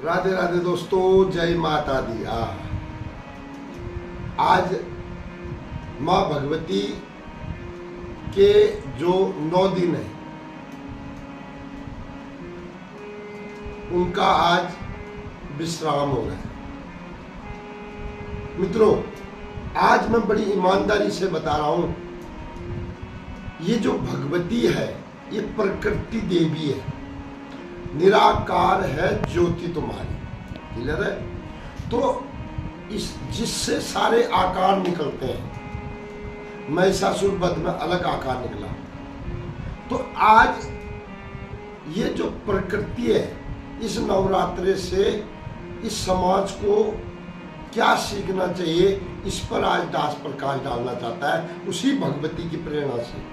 राधे राधे दोस्तों, जय माता दी। आज माँ भगवती के जो 9 दिन है उनका आज विश्राम हो गया। मित्रों, आज मैं बड़ी ईमानदारी से बता रहा हूं, ये जो भगवती है ये प्रकृति देवी है, निराकार है, ज्योति तुम्हारी। क्लियर है? तो इस जिससे सारे आकार निकलते हैं, महिषासुर वध में अलग आकार निकला। तो आज ये जो प्रकृति है, इस नवरात्रे से इस समाज को क्या सीखना चाहिए, इस पर आज दास प्रकाश डालना चाहता है, उसी भगवती की प्रेरणा से।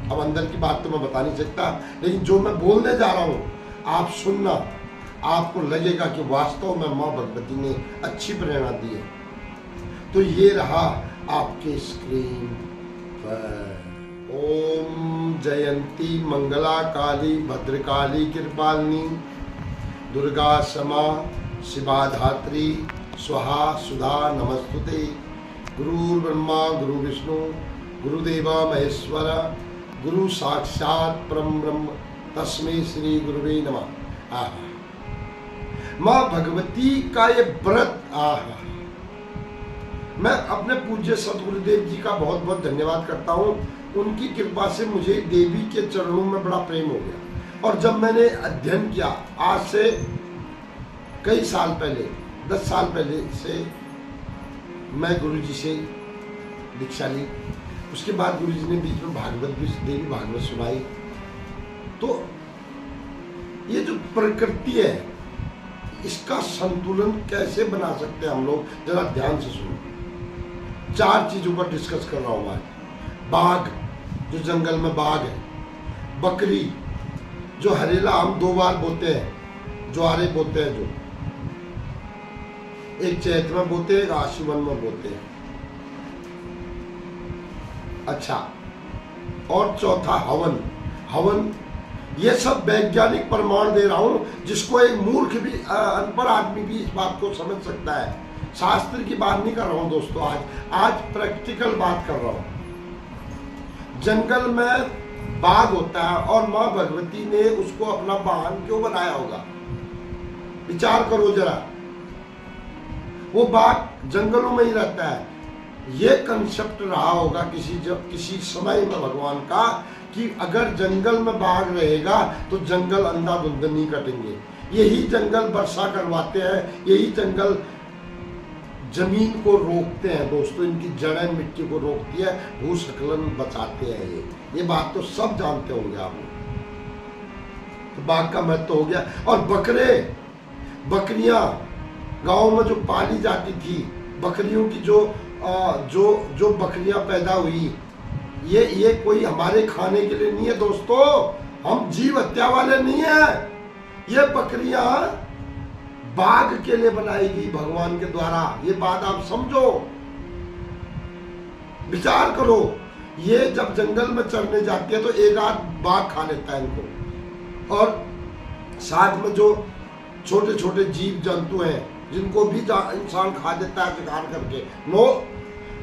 अब अंदर की बात तो मैं बता नहीं सकता, लेकिन जो मैं बोलने जा रहा हूं आप सुनना, आपको लगेगा कि वास्तव में माँ भगवती ने अच्छी प्रेरणा दी है। तो ये रहा आपके स्क्रीन पर। ओम जयंती मंगला काली भद्रकाली कृपालिनी दुर्गा क्षमा शिवा धात्री स्वाहा सुधा नमस्तुते। गुरु ब्रह्मा गुरु विष्णु गुरुदेवा महेश्वर गुरु साक्षात परम ब्रह्म तस्मै श्री गुरुवे नमः। माँ भगवती का ये व्रत, मैं अपने पूज्य सदगुरुदेव जी का बहुत बहुत धन्यवाद करता हूँ। उनकी कृपा से मुझे देवी के चरणों में बड़ा प्रेम हो गया। और जब मैंने अध्ययन किया, आज से कई साल पहले, 10 साल पहले से मैं गुरुजी से दीक्षा ली। उसके बाद गुरुजी ने बीच में भागवत भी, देवी भागवत सुनाई। तो ये जो प्रकृति है, इसका संतुलन कैसे बना सकते हैं हम लोग, जरा ध्यान से सुनो। 4 चीजों पर डिस्कस कर रहा हूं आज। बाघ, जो जंगल में बाघ है। बकरी, जो हरेला हम 2 बार बोते हैं, ज्वारे बोते हैं, जो एक चैत में बोते हैं, एक आश्विन में बोते हैं। अच्छा, और चौथा हवन। हवन, ये सब वैज्ञानिक प्रमाण दे रहा हूं, जिसको एक मूर्ख भी, अनपढ़ आदमी भी इस बात को समझ सकता है। शास्त्र की बात नहीं कर रहा हूं दोस्तों, आज प्रैक्टिकल बात कर रहा हूं। जंगल में बाघ होता है और माँ भगवती ने उसको अपना वाहन क्यों बनाया होगा? विचार करो जरा। वो बाघ जंगलों में ही रहता है। ये कंसेप्ट रहा होगा किसी समय में भगवान का, कि अगर जंगल में बाघ रहेगा तो जंगल अंधाधुंध नहीं कटेंगे। यही जंगल वर्षा करवाते हैं, यही जंगल जमीन को रोकते हैं दोस्तों, इनकी जड़ें मिट्टी को रोकती है, भूस्खलन बचाते हैं। ये बात तो सब जानते होंगे आप। तो बाघ का महत्व हो गया। और बकरियां गांव में जो पाली जाती थी, बकरियों की जो बकरियां पैदा हुई, ये कोई हमारे खाने के लिए नहीं है दोस्तों, हम जीव हत्या वाले नहीं है। ये बकरियां बाघ के लिए बनाई गई भगवान के द्वारा। ये बात आप समझो, विचार करो। ये जब जंगल में चरने जाती है तो एक आध बाघ खा लेता है इनको, और साथ में जो छोटे छोटे जीव जंतु हैं जिनको भी इंसान खा देता है शिकार करके। नो,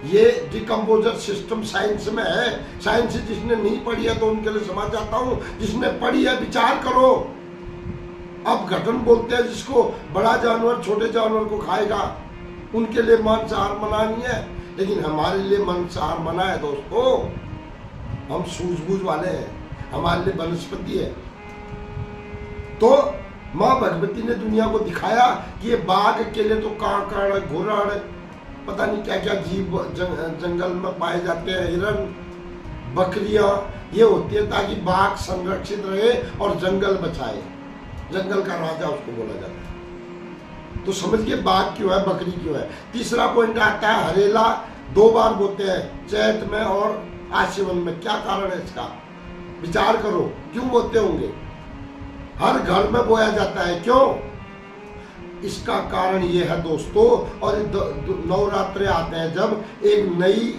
ये डिकम्पोजर सिस्टम साइंस में है। साइंस जिसने नहीं पढ़ी है तो उनके लिए समझ जाता हूँ, जिसने पढ़ी है विचार करो। अब घटन बोलते हैं जिसको, बड़ा जानवर छोटे जानवर को खाएगा, उनके लिए मांसाहार मना नहीं है, लेकिन हमारे लिए मांसाहार मना है दोस्तों। हम सूझबूझ वाले हैं, हमारे लिए वनस्पति है। तो माँ भगवती ने दुनिया को दिखाया कि ये बाघ के लिए तो काकड़, घुरड़, पता नहीं क्या क्या जीव जंगल में पाए जाते हैं, हिरण, बकरियां, ये होती है ताकि बाघ संरक्षित रहे और जंगल बचाए। जंगल का राजा उसको बोला जाता है। तो समझिए बाघ क्यों है, बकरी क्यों है। तीसरा पॉइंट आता है हरेला 2 बार बोते हैं, चैत में और आश्विन में। क्या कारण है इसका? विचार करो, क्यों बोते होंगे? हर घर में बोया जाता है, क्यों? इसका कारण ये है दोस्तों, और नवरात्रे आते हैं जब एक नई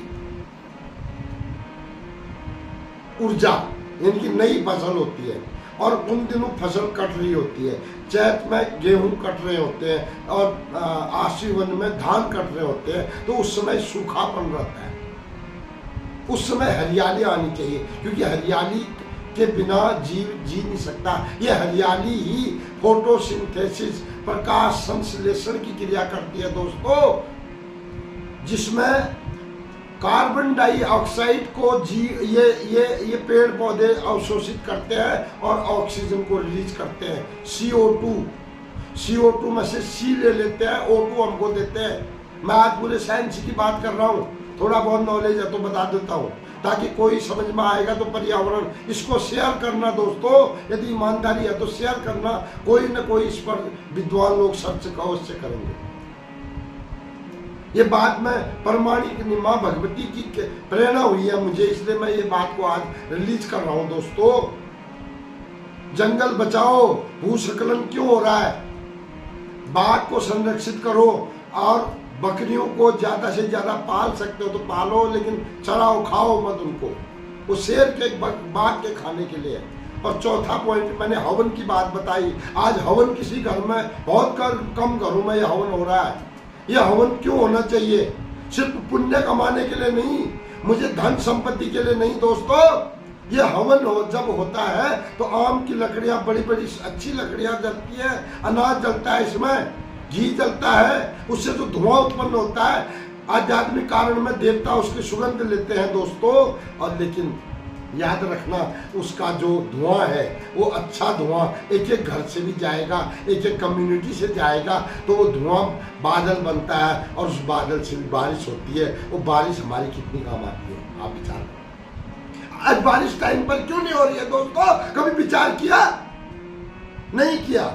ऊर्जा, इनकी नई फसल होती है, और उन दिनों फसल कट रही होती है, चैत में गेहूं कट रहे होते हैं और आश्विन में धान कट रहे होते हैं, तो उस समय सूखापन रहता है। उस समय हरियाली आनी चाहिए, क्योंकि हरियाली के बिना जीव जी नहीं सकता। ये हरियाली ही फोटोसिंथेसिस, प्रकाश संश्लेषण की क्रिया करती है दोस्तों, जिसमें कार्बन डाइऑक्साइड को ये पेड़ पौधे अवशोषित करते हैं और ऑक्सीजन को रिलीज करते हैं। CO2 में से C ले लेते हैं, O2 हमको देते हैं। मैं आज पूरे साइंस की बात कर रहा हूँ, थोड़ा बहुत नॉलेज है तो बता देता हूँ ताकि कोई समझ में आएगा। तो पर्यावरण, इसको शेयर करना दोस्तों, यदि ईमानदारी है तो शेयर करना। कोई न कोई इस पर विद्वान लोग सर्च का अवश्य करेंगे। ये बात मैं प्रमाणिक माँ भगवती की प्रेरणा हुई है मुझे, इसलिए मैं ये बात को आज रिलीज कर रहा हूं दोस्तों। जंगल बचाओ, भूस्खलन क्यों हो रहा है? बाघ को संरक्षित करो और बकरियों को ज्यादा से ज्यादा पाल सकते हो तो पालो, लेकिन चराओ खाओ मत उनको। वो शेर के बाघ के खाने के लिए। और चौथा पॉइंट, मैंने हवन की बात बताई। आज हवन किसी घर में, बहुत कम घरों में यह हवन हो रहा है। यह हवन क्यों होना चाहिए? सिर्फ पुण्य कमाने के लिए नहीं, मुझे धन संपत्ति के लिए नहीं दोस्तों। यह हवन जब होता है तो आम की लकड़ियां, बड़ी बड़ी अच्छी लकड़ियां जलती है, अनाज जलता है, इसमें घी जलता है, उससे जो धुआं उत्पन्न होता है, आध्यात्मिक कारण में देवता उसकी सुगंध लेते हैं दोस्तों। और लेकिन याद रखना, उसका जो धुआं है वो अच्छा धुआं एक एक घर से भी जाएगा, एक एक कम्युनिटी से जाएगा, तो वो धुआं बादल बनता है और उस बादल से भी बारिश होती है। वो बारिश हमारी कितनी काम आती है, आप विचार करो। आज बारिश टाइम पर क्यों नहीं हो रही है दोस्तों? कभी विचार किया? नहीं किया।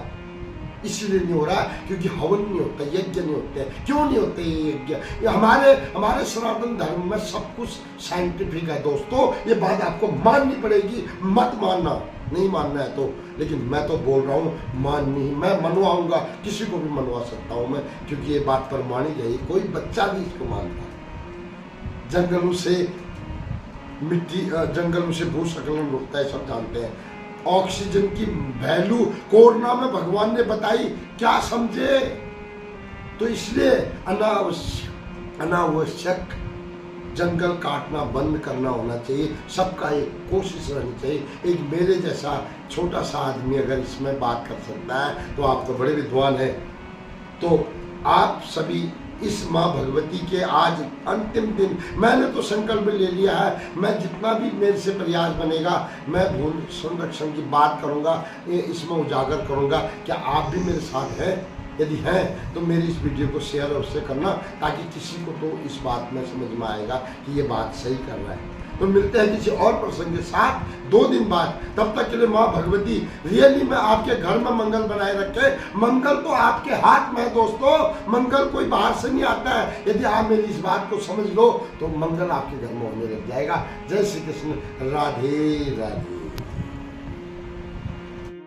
इसीलिए नहीं हो रहा क्योंकि हवन नहीं होता, यज्ञ नहीं होते। क्यों नहीं होते ये यज्ञ? हमारे सनातन धर्म में सब कुछ साइंटिफिक है दोस्तों। ये बात आपको माननी पड़ेगी, मत मानना, नहीं मानना है तो, लेकिन मैं तो बोल रहा हूँ माननी, मैं मनवाऊंगा, किसी को भी मनवा सकता हूँ मैं, क्योंकि ये बात प्रमाणिक है। कोई बच्चा भी इसको मानता है। जंगलों से मिट्टी, जंगलों से भूस्खलन रुकता है, सब जानते हैं। ऑक्सीजन की वैल्यू कोरोना में भगवान ने बताई, क्या समझे? तो इसलिए अनावश्यक जंगल काटना बंद करना होना चाहिए। सबका एक कोशिश रहनी चाहिए। एक मेरे जैसा छोटा सा आदमी अगर इसमें बात कर सकता है तो आप तो बड़े विद्वान हैं। तो आप सभी इस माँ भगवती के आज अंतिम दिन, मैंने तो संकल्प ले लिया है, मैं जितना भी मेरे से प्रयास बनेगा मैं भू संरक्षण की बात करूँगा, इसमें उजागर करूँगा। क्या आप भी मेरे साथ हैं? यदि हैं तो मेरी इस वीडियो को शेयर अवश्य करना, ताकि किसी को तो इस बात में समझ में आएगा कि ये बात सही कर रहा है। तो मिलते हैं किसी और प्रसंग के साथ 2 दिन बाद। तब तक के लिए माँ भगवती रियली में आपके घर में मंगल बनाए रखे। मंगल तो आपके हाथ में है दोस्तों, मंगल कोई बाहर से नहीं आता है। यदि आप मेरी इस बात को समझ लो तो मंगल आपके घर में होने लग जाएगा। जय श्री कृष्ण, राधे राधे।